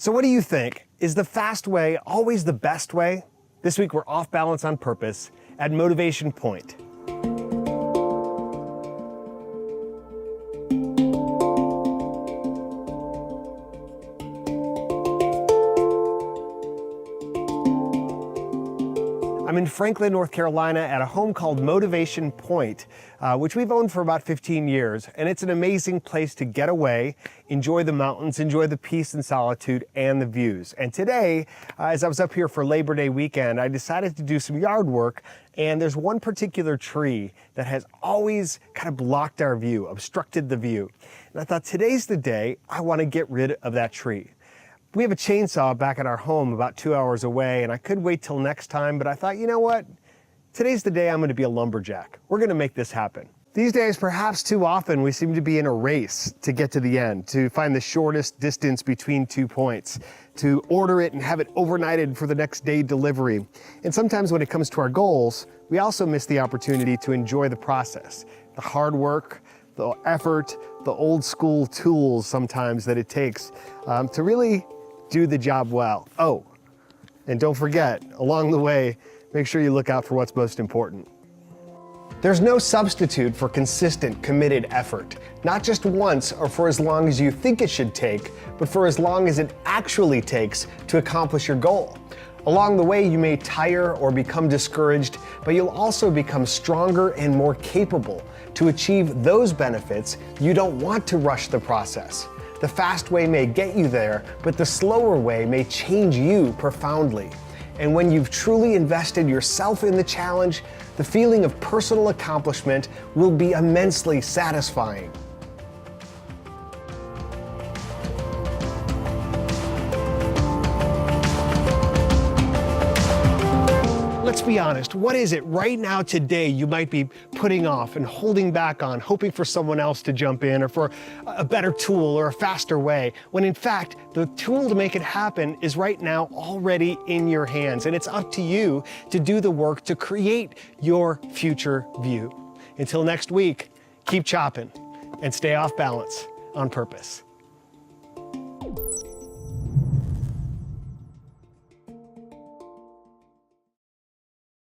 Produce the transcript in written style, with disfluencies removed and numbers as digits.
So what do you think? Is the fast way always the best way? This week we're off balance on purpose at Motivation Point. I'm in Franklin, North Carolina at a home called Motivation Point, which we've owned for about 15 years. And it's an amazing place to get away, enjoy the mountains, enjoy the peace and solitude and the views. And today, as I was up here for Labor Day weekend, I decided to do some yard work. And there's one particular tree that has always kind of blocked our view, obstructed the view. And I thought today's the day I want to get rid of that tree. We have a chainsaw back at our home about 2 hours away, and I could wait till next time, but I thought, you know what? Today's the day I'm going to be a lumberjack. We're going to make this happen. These days, perhaps too often, we seem to be in a race to get to the end, to find the shortest distance between 2 points, to order it and have it overnighted for the next day delivery. And sometimes when it comes to our goals, we also miss the opportunity to enjoy the process, the hard work, the effort, the old school tools sometimes that it takes to really do the job well. Oh, and don't forget, along the way, make sure you look out for what's most important. There's no substitute for consistent, committed effort, not just once or for as long as you think it should take, but for as long as it actually takes to accomplish your goal. Along the way, you may tire or become discouraged, but you'll also become stronger and more capable to achieve those benefits. You don't want to rush the process. The fast way may get you there, but the slower way may change you profoundly. And when you've truly invested yourself in the challenge, the feeling of personal accomplishment will be immensely satisfying. Let's be honest, what is it right now today you might be putting off and holding back on, hoping for someone else to jump in or for a better tool or a faster way, when in fact, the tool to make it happen is right now already in your hands, and it's up to you to do the work to create your future view. Until next week, keep chopping and stay off balance on purpose.